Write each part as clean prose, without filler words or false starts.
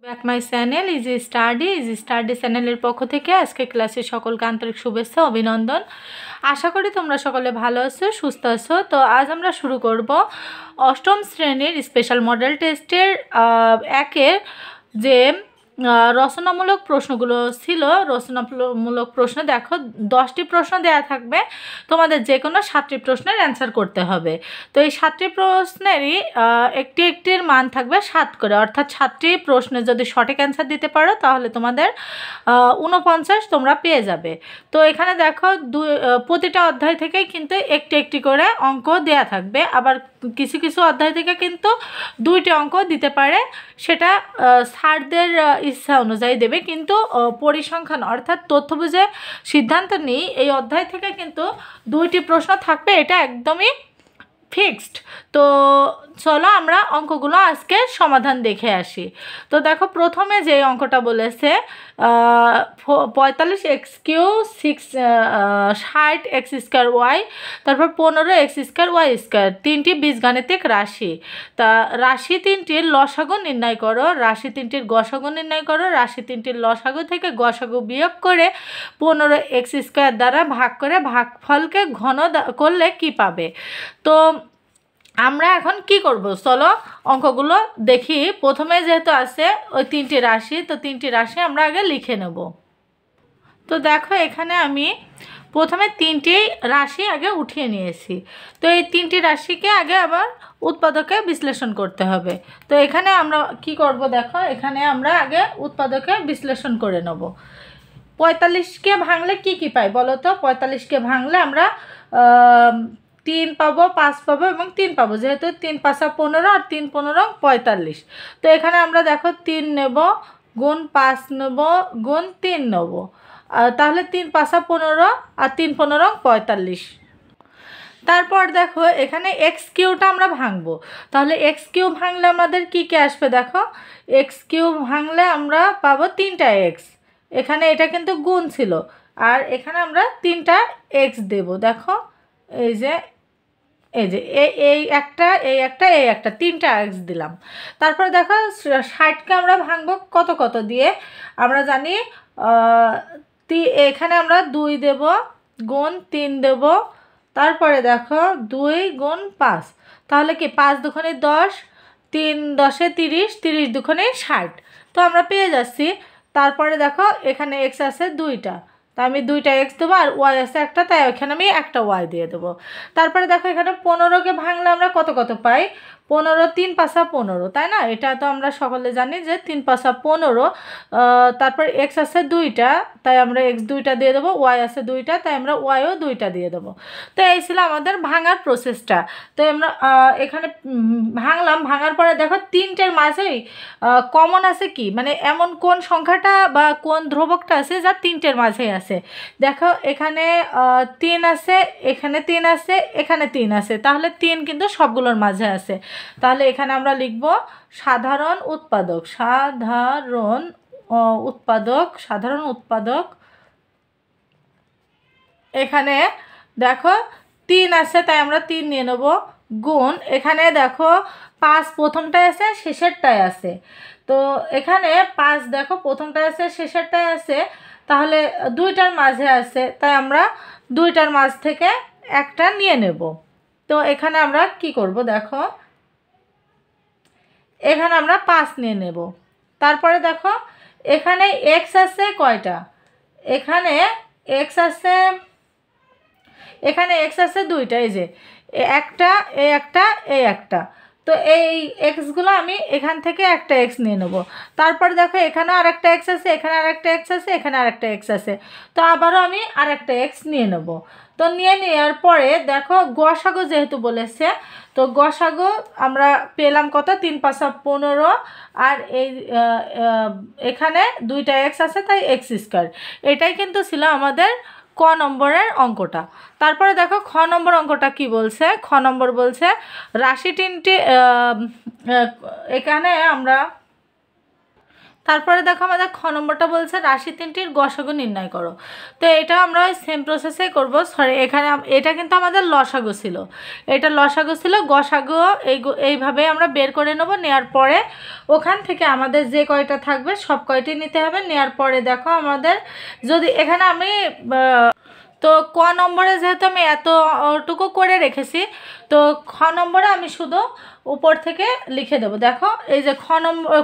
Back my channel easy study চ্যানেলের পক্ষ থেকে আজকে ক্লাসে সকলকে আন্তরিক শুভেচ্ছা অভিনন্দন। আশা করি তোমরা সকলে ভালো আছো, সুস্থ আছো। তো আজ আমরা শুরু করব অষ্টম শ্রেণীর স্পেশাল মডেল টেস্টের একের যে রচনামূলক প্রশ্নগুলো ছিল। রচনামূলক প্রশ্ন দেখো 10টি প্রশ্ন দেয়া থাকবে, তোমাদের যে কোনো 7টি প্রশ্নের অ্যান্সার করতে হবে। তো এই 7টি প্রশ্নেরই একটির মান থাকবে 7 করে, অর্থাৎ 7টি প্রশ্নে যদি সঠিক অ্যান্সার দিতে পারো তাহলে তোমাদের 49 তোমরা পেয়ে যাবে। তো এখানে দেখো প্রতিটা অধ্যায় থেকেই কিন্তু একটি করে অঙ্ক দেয়া থাকবে, আবার কিছু কিছু অধ্যায় থেকে কিন্তু 2টি অঙ্ক দিতে পারে, সেটা স্যারদের ইচ্ছা অনুযায়ী দেবে। কিন্তু পরিসংখ্যান অর্থাৎ তথ্য বুঝে সিদ্ধান্ত নিই এই অধ্যায় থেকে কিন্তু 2টি প্রশ্ন থাকবে, এটা একদমই ফিক্সড। তো চলো আমরা অঙ্কগুলো আজকে সমাধান দেখে আসি। তো দেখো প্রথমে যে অঙ্কটা বলেছে 45x³ 60x²y, তারপর 15x²y², 3টি বীজগাণিতিক রাশি। তা রাশি 3টির লসাগু নির্ণয় করো, রাশি 3টির গসাগু নির্ণয় করো, রাশি 3টির লসাগু থেকে গসাগু বিয়োগ করে 15x² দ্বারা ভাগ করে ভাগফলকে ঘন করলে কি পাবে। তো আমরা এখন কি করব, চলো অঙ্কগুলো দেখি। প্রথমে যেহেতু আছে ওই 3টি রাশি, তো 3টি রাশি আমরা আগে লিখে নেব। তো দেখো এখানে আমি প্রথমে 3টি রাশি আগে উঠিয়ে নিয়েছি। তো এই 3টি রাশিকে আগে আবার উৎপাদকে বিশ্লেষণ করতে হবে। তো এখানে আমরা কি করব, দেখো এখানে আমরা আগে উৎপাদকে বিশ্লেষণ করে নেব। 45কে ভাঙলে কি পাই বলো তো? 45কে ভাঙলে আমরা 3 পাবো, 5 পাবো এবং 3 পাবো, যেহেতু 3 × 5 = 15 আর 3 × 15 = 45। তো এখানে আমরা দেখো 3 নেব, গুণ 5 নেব, গুণ 3 নেব, তাহলে 3 × 5 = 15 আর 3 × 15 = 45। তারপর দেখো এখানে x³ আমরা ভাঙবো, তাহলে x³ ভাঙলে আমাদের কি আসবে দেখো, x³ ভাঙলে আমরা পাবো 3টা x। এখানে এটা কিন্তু গুণ ছিল, আর এখানে আমরা 3টা x দেব। দেখো এই যে এই একটা 3টা x দিলাম। তারপরে দেখো 60কে আমরা ভাঙবো কত দিয়ে, আমরা জানি এখানে আমরা 2 দেব, গুণ 3 দেব, তারপরে দেখো 2 গুণ 5, তাহলে কি 5 × 2 = 10, 3 × 10 = 30, 30 × 2 = 60। তো আমরা পেয়ে যাচ্ছি। তারপরে দেখো এখানে x আছে 2টা, তাই আমি 2টা x দেবো, আর y আছে একটা, তাই এখানে আমি একটা y দিয়ে দেবো। তারপরে দেখো এখানে 15কে ভাঙলে আমরা কত পাই, 15, 3 × 5 = 15, তাই না? এটা তো আমরা সকলে জানি যে 3 × 5 = 15। তারপর x আছে 2টা, তাই আমরা x 2টা দিয়ে দেবো, y আছে 2টা, তাই আমরা yও 2টা দিয়ে দেবো। তো এই ছিল আমাদের ভাঙার প্রসেসটা। তো আমরা এখানে ভাঙলাম, ভাঙার পরে দেখো 3টের মাঝেই কমন আছে কি, মানে এমন কোন সংখ্যাটা বা কোন ধ্রুবকটা আছে যা 3টের মাঝেই আছে। দেখো এখানে 3 আছে, এখানে 3 আছে, এখানে 3 আছে, তাহলে 3 কিন্তু সবগুলোর মাঝে আছে। তাহলে এখানে আমরা লিখব সাধারণ উৎপাদক। এখানে দেখো 3 আছে, তাই আমরা 3 নিয়ে নেব, গুণ এখানে দেখো 5 প্রথমটায় আছে, শেষেরটায় আছে। তো এখানে 5 দেখো প্রথমটায় আছে, শেষেরটায় আছে, তাহলে 2টার মাঝে আছে, তাই আমরা 2টার মাঝ থেকে একটা নিয়ে নেব। তো এখানে আমরা কি করব, দেখো এখানে আমরা 5 নিয়ে নেব। তারপরে দেখো এখানে x আছে কয়টা, এখানে x আছে 2টা, এই যে একটা, একটা। তো এই এক্সগুলো আমি এখান থেকে একটা x নিয়ে নেব। তারপর দেখো এখানে আরেকটা x আছে, এখানে আরেকটা x আছে, এখানে আরেকটা x আছে, তো আবারও আমি আরেকটা x নিয়ে নেব। তো নিয়ে নেওয়ার পরে দেখো গসাগু যেহেতু বলেছে, তো গসাগু আমরা পেলাম কত, 3 × 5 = 15, আর এই এখানে 2টা x আছে, তাই x²। এটাই কিন্তু ছিল আমাদের ক নম্বরের অঙ্কটা। তারপরে দেখো খ নম্বর অঙ্কটা কি বলছে। খ নম্বর বলছে রাশি 3টি, এখানে আমরা তারপরে দেখো আমাদের খ নম্বরটা বলছে রাশি তিনটির গসাগু নির্ণয় করো। তো এটা আমরা ওই সেম প্রসেসেই করব। সরি, এখানে এটা কিন্তু আমাদের লসাগু ছিল, এটা লসাগু ছিল। গসাগু এইভাবে আমরা বের করে নেব। নেওয়ার পরে ওখান থেকে আমাদের যে কয়টা থাকবে সব কয়টি নিতে হবে। নেওয়ার পরে দেখো আমাদের যদি এখানে আমি তো ক নম্বরে যেহেতু আমি এতটুকু করে রেখেছি, তো খ নম্বরে আমি শুধু উপর থেকে লিখে দেবো। দেখো এই যে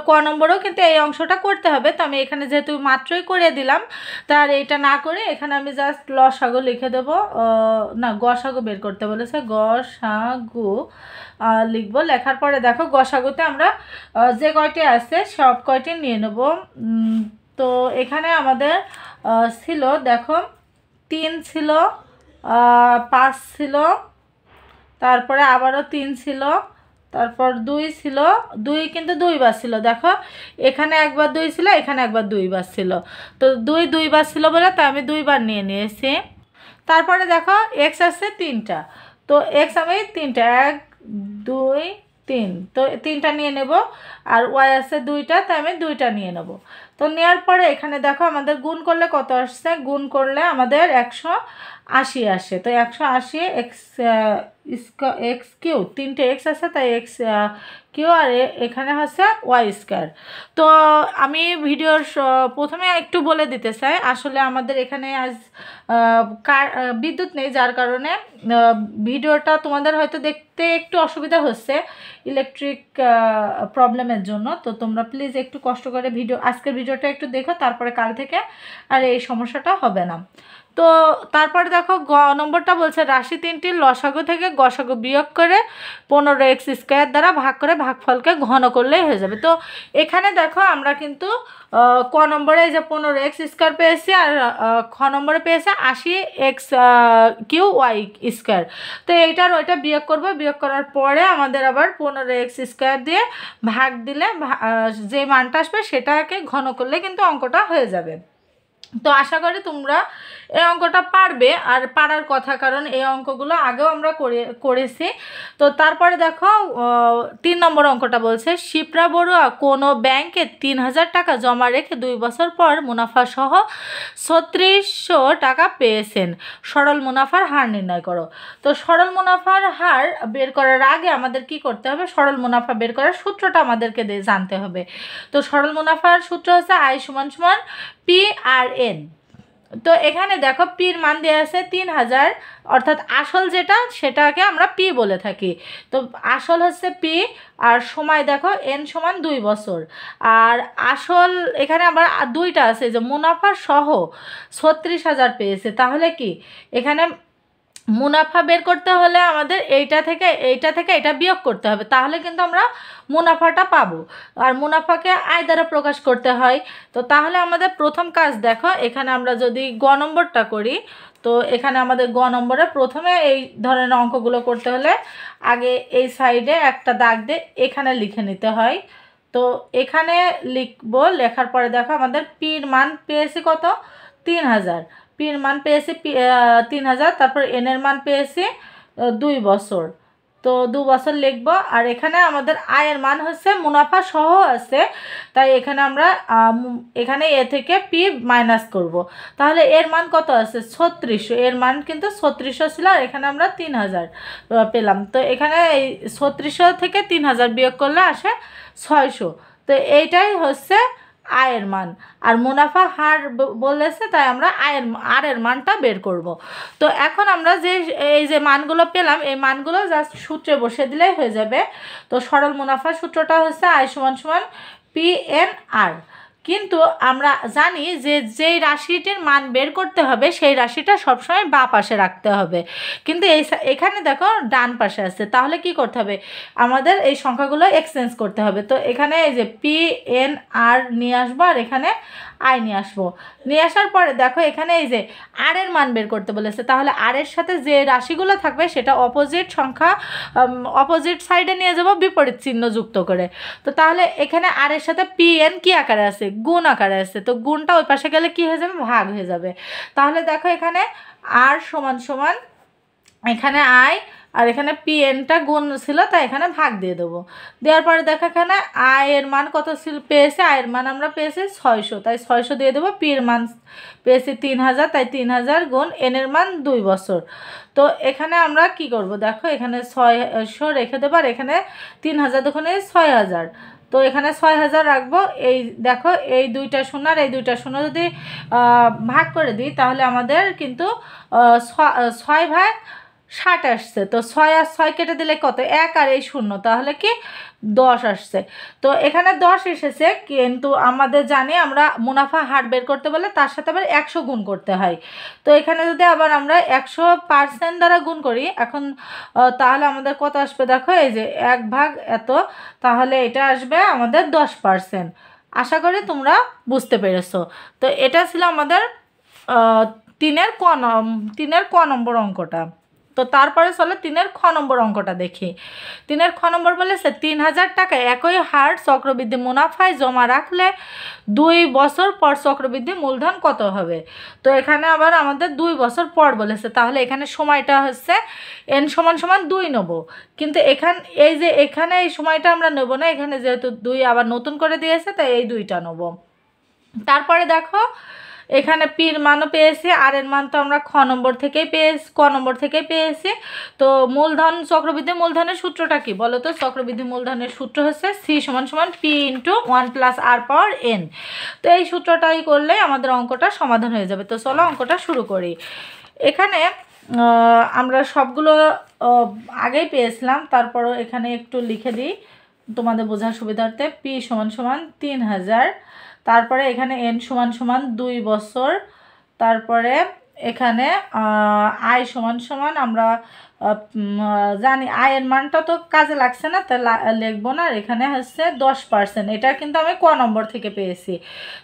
ক নম্বরেও কিন্তু এই অংশটা করতে হবে। তো আমি এখানে যেহেতু মাত্রই করে দিলাম, তার এইটা না করে এখানে আমি জাস্ট লসাগু লিখে দেবো। না, গসাগু বের করতে বলেছে, গসাগু লিখবো। লেখার পরে দেখো গসাগুতে আমরা যে কয়টি আছে সব কয়টি নিয়ে নেব। তো এখানে আমাদের ছিল দেখো 3 ছিল, 5 ছিল, তারপরে আবারও 3 ছিল, তারপর 2 ছিল। 2 কিন্তু 2 বার ছিল। দেখো এখানে একবার 2 ছিল, এখানে একবার 2 বার ছিল। তো 2 বার ছিল বলে তাই আমি 2 বার নিয়ে নিয়েছি। তারপরে দেখো এক্স আছে 3টা, তো এক্স আমি 3টা, 1 2 3, তো 3টা নিয়ে নেব। আর ওয়াই আছে 2টা, তাই আমি 2টা নিয়ে নেব। তো নেওয়ার পরে এখানে দেখো আমাদের গুণ করলে কত আসছে, গুণ করলে আমাদের 180 আসে। তো 180 এক্স কিউ, 3টে এক্স আছে তাই এক্স কিউ, আর এখানে হচ্ছে ওয়াই স্কোয়ার। তো আমি ভিডিওর প্রথমে একটু বলে দিতে চাই, আসলে আমাদের এখানে আজ বিদ্যুৎ নেই, যার কারণে ভিডিওটা তোমাদের হয়তো দেখতে একটু অসুবিধা হচ্ছে ইলেকট্রিক প্রবলেমের জন্য। তো তোমরা প্লিজ একটু কষ্ট করে আজকের ভিডিওটা একটু দেখো, তারপরে কাল থেকে আর এই সমস্যাটা হবে না। তো তারপরে দেখো গ নম্বরটা বলছে রাশি তিনটির লসাগু থেকে গসাগু বিয়োগ করে 15x² দ্বারা ভাগ করে ভাগফলকে ঘন করলেই হয়ে যাবে। তো এখানে দেখো আমরা কিন্তু ক নম্বরে এই যে 15x² পেয়েছি, আর খ নম্বরে পেয়েছে 80x³ তো এইটার ওইটা বিয়োগ করব। বিয়োগ করার পরে আমাদের আবার 15x² দিয়ে ভাগ দিলে যে মানটা আসবে সেটাকে ঘন করলে কিন্তু অঙ্কটা হয়ে যাবে। তো আশা করি তোমরা এই অঙ্কটা পারবে, আর পারার কথা, কারণ এই অঙ্কগুলো আগেও আমরা করেছি। তো তারপরে দেখো 3 নম্বর অঙ্কটা বলছে শিপ্রা বড়ুয়া কোনো ব্যাংকে 3000 টাকা জমা রেখে 2 বছর পর মুনাফা সহ 3600 টাকা পেয়েছেন। সরল মুনাফার হার নির্ণয় করো। তো সরল মুনাফার হার বের করার আগে আমাদের কি করতে হবে, সরল মুনাফা বের করার সূত্রটা আমাদেরকে জানতে হবে। তো সরল মুনাফার সূত্র হচ্ছে I = PRN। তো এখানে দেখো পির মান দেওয়া আছে 3000, অর্থাৎ আসল যেটা সেটাকে আমরা পি বলে থাকি। তো আসল হচ্ছে পি, আর সময় দেখো n = 2 বছর। আর আসল এখানে আবার 2টা আছে, যে মুনাফা সহ 36,000 পেয়েছে। তাহলে কি এখানে মুনাফা বের করতে হলে আমাদের এইটা থেকে এটা বিয়োগ করতে হবে, তাহলে কিন্তু আমরা মুনাফাটা পাবো। আর মুনাফাকে আয় দ্বারা প্রকাশ করতে হয়। তো তাহলে আমাদের প্রথম কাজ দেখো, এখানে আমরা যদি গ নম্বরটা করি, তো এখানে আমাদের গ নম্বরে প্রথমে এই ধরনের অঙ্কগুলো করতে হলে আগে এই সাইডে একটা দাগ দিয়ে এখানে লিখে নিতে হয়। তো এখানে লিখবো। লেখার পরে দেখো আমাদের পির মান পেয়েছি কত, 3000। পির মান পেয়েছি 3000, তারপর এনের মান পেয়েছি 2 বছর। তো 2 বছর লিখবো। আর এখানে আমাদের আয়ের মান হচ্ছে মুনাফা সহ আছে, তাই এখানে আমরা এখানে এ থেকে পি মাইনাস করব। তাহলে এর মান কত আছে, 3600। এর মান কিন্তু 3600 ছিল, আর এখানে আমরা 3000 পেলাম। তো এখানে এই 3600 থেকে 3000 বিয়োগ করলে আসে 600। তো এইটাই হচ্ছে আয়ের মান। আর মুনাফা হার বলেছে, তাই আমরা আয়ের মানটা বের করব। তো এখন আমরা এই যে মানগুলো পেলাম, এই মানগুলো জাস্ট সূত্রে বসে দিলেই হয়ে যাবে। তো সরল মুনাফার সূত্রটা হচ্ছে I = PNR। কিন্তু আমরা জানি যে যেই রাশিটির মান বের করতে হবে সেই রাশিটা সবসময় বাঁ পাশে রাখতে হবে, কিন্তু এখানে দেখো ডান পাশে আছে। তাহলে কি করতে হবে, আমাদের এই সংখ্যাগুলো এক্সচেঞ্জ করতে হবে। তো এখানে এই যে PNR নিয়ে আসবো, আর এখানে আই নিয়ে আসবো। নিয়ে আসার পরে দেখো এখানে এই যে আর এর মান বের করতে বলেছে, তাহলে আর এর সাথে যে রাশিগুলো থাকবে সেটা অপোজিট সাইডে নিয়ে যাব বিপরীত চিহ্ন যুক্ত করে। তো তাহলে এখানে আর এর সাথে PN কি আকারে আছে, গুণ আকারে আছে। তো গুণটা ওই পাশে গেলে কি হয়ে যাবে, ভাগ হয়ে যাবে। তাহলে দেখো এখানে আর = এখানে আই আর এখানে পিএনটা গুণ ছিল, তাই এখানে ভাগ দিয়ে দেবো। দেওয়ার পরে দেখো এখানে আয়ের মান কত ছিল পেয়েছে, আয়ের মান আমরা পেয়েছি 600, তাই 600 দিয়ে দেবো। পির মান পেয়েছি 3000, তাই 3000 গুণ এনের মান 2 বছর। তো এখানে আমরা কি করব, দেখো এখানে 600 রেখে দেবো, আর এখানে 3000 দোকানে 6000, তো এখানে 6000 রাখবো। এই দেখো এই দুইটা শূন্য আর এই দুইটা শূন্য যদি ভাগ করে দিই, তাহলে আমাদের কিন্তু 6/60 আসছে। তো 6 আর 6 কেটে দিলে কত, 1 আর এই শূন্য, তাহলে কি 10 আসছে। তো এখানে 10 এসেছে, কিন্তু আমাদের জানি আমরা মুনাফা হার বের করতে বলে তার সাথে আবার 100 গুণ করতে হয়। তো এখানে যদি আবার আমরা 100% দ্বারা গুণ করি এখন, তাহলে আমাদের কত আসবে, দেখো এই যে 1 ভাগ এত, তাহলে এটা আসবে আমাদের 10%। আশা করি তোমরা বুঝতে পেরেছো। তো এটা ছিল আমাদের 3-এর ক নম্বর অঙ্কটা। তো তারপরে চলো 3-এর খ নম্বর অঙ্কটা দেখি। 3-এর খ নম্বর বলেছে 3000 টাকা একই হার চক্রবৃদ্ধি মুনাফায় জমা রাখলে 2 বছর পর চক্রবৃদ্ধি মূলধন কত হবে। তো এখানে আবার আমাদের 2 বছর পর বলেছে, তাহলে এখানে সময়টা হচ্ছে n = 2 নেব। কিন্তু এখানে এই সময়টা আমরা নেব না, এখানে যেহেতু 2 আবার নতুন করে দিয়েছে, তাই এই 2টা নেব। তারপরে দেখো এখানে পির মানও পেয়েছি, আর এর মান তো আমরা ক নম্বর থেকেই পেয়েছি। তো মূলধন চক্রবৃদ্ধি মূলধনের সূত্রটা কি বলো তো? চক্রবৃদ্ধি মূলধনের সূত্র হচ্ছে C = P × 1 + R⁻n। তো এই সূত্রটাই করলে আমাদের অঙ্কটা সমাধান হয়ে যাবে। তো চলো অঙ্কটা শুরু করি। এখানে আমরা সবগুলো আগেই পেয়েছিলাম, তারপরও এখানে একটু লিখে দিই তোমাদের বোঝার সুবিধার্থে। P = 3000, তারপরে এখানে n = 2 বছর, তারপরে এখানে আয় সমান আমরা জানি আয়ের মানটা তো কাজে লাগছে না, তাই লিখবো না। আর এখানে হচ্ছে 10%, এটা কিন্তু আমি ক নম্বর থেকে পেয়েছি।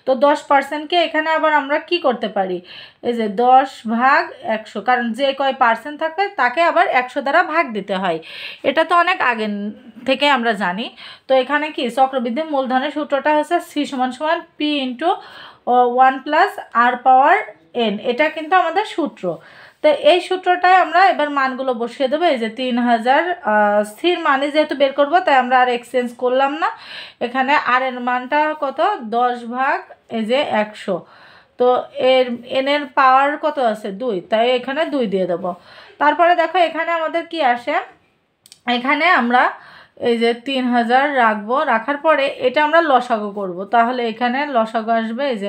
তো 10%কে এখানে আবার আমরা কি করতে পারি, এই যে 10/100, কারণ যে কয় পার্সেন্ট থাকবে তাকে আবার 100 দ্বারা ভাগ দিতে হয়, এটা তো অনেক আগে থেকে আমরা জানি। তো এখানে কি চক্রবৃদ্ধি মূলধনের সূত্রটা হচ্ছে C = P × 1 + R⁻n, এটা কিন্তু আমাদের সূত্র। তো এই সূত্রটায় আমরা এবার মানগুলো বসিয়ে দেবো। এই যে 3000 স্থির মানে যেহেতু বের করব, তাই আমরা আর এক্সচেঞ্জ করলাম না। এখানে আর এর মানটা কত, 10/100। তো এর পাওয়ার কত আছে, 2, তাই এখানে 2 দিয়ে দেবো। তারপরে দেখো এখানে আমাদের কি আসে, এখানে আমরা এই যে 3000 রাখবো, রাখার পরে এটা আমরা লসাগু করব, তাহলে এখানে লসাগু আসবে এই যে,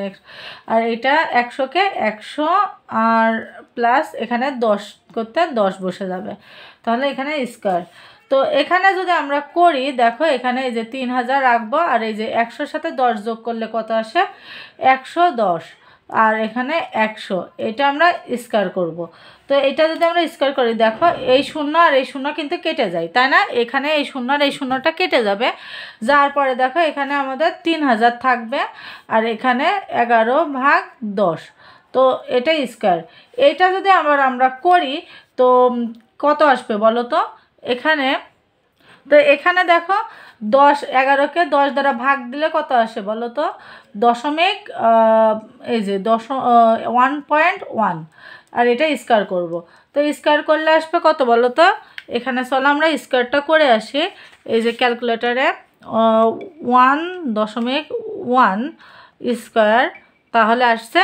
আর এটা 100কে 100 আর প্লাস এখানে 10 করতে 10 বসে যাবে, তাহলে এখানে স্কয়ার। তো এখানে যদি আমরা করি, দেখো এখানে এই যে 3000 রাখবো, আর এই যে 100-র সাথে 10 যোগ করলে কত আসে, 110, আর এখানে 100, এটা আমরা স্কয়ার করব। তো এটা যদি আমরা স্কয়ার করি, দেখো এই 0 আর এই 0 কিন্তু কেটে যায়, তাই না? এখানে এই 0 আর এই 0টা কেটে যাবে, যার পরে দেখো এখানে আমাদের 3000 থাকবে, আর এখানে 11/10, তো এটা স্কয়ার। এটা যদি আমরা করি, তো কত আসবে বলো তো? এখানে দেখো 11কে 10 দ্বারা ভাগ দিলে কত আসে বলো তো? দশমিক, এই যে 1.1, আর এটা স্কয়ার করব। তো স্কয়ার করলে আসবে কত বলো তো? এখানে চলো আমরা স্কয়ারটা করে আসি। এই যে ক্যালকুলেটারে 1.1 স্কয়ার, তাহলে আসছে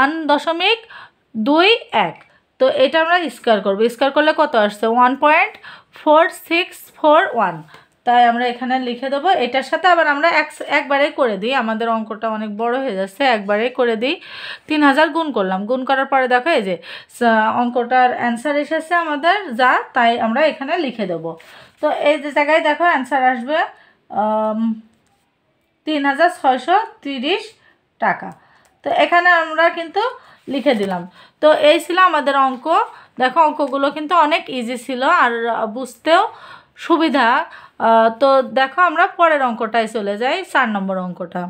1.21। তো এটা আমরা স্কয়ার করব, স্কয়ার করলে কত আসছে, 1.4641। তাই আমরা এখানে লিখে দেবো। এটার সাথে আবার আমরা একবারেই করে দিই, আমাদের অঙ্কটা অনেক বড় হয়ে যাচ্ছে, একবারেই করে দিই। 3000 গুণ করলাম, গুণ করার পরে দেখো এই যে অঙ্কটার অ্যান্সার এসেছে আমাদের যা, তাই আমরা এখানে লিখে দেবো। তো এই যে জায়গায় দেখো অ্যান্সার আসবে 3630 টাকা। তো এখানে আমরা কিন্তু লিখে দিলাম। তো এই ছিল আমাদের অঙ্ক। দেখো অঙ্কগুলো কিন্তু অনেক ইজি ছিল আর বুঝতেও সুবিধা। তো দেখো আমরা পরের অঙ্কটায় চলে যাই, 4 নম্বর অঙ্কটা।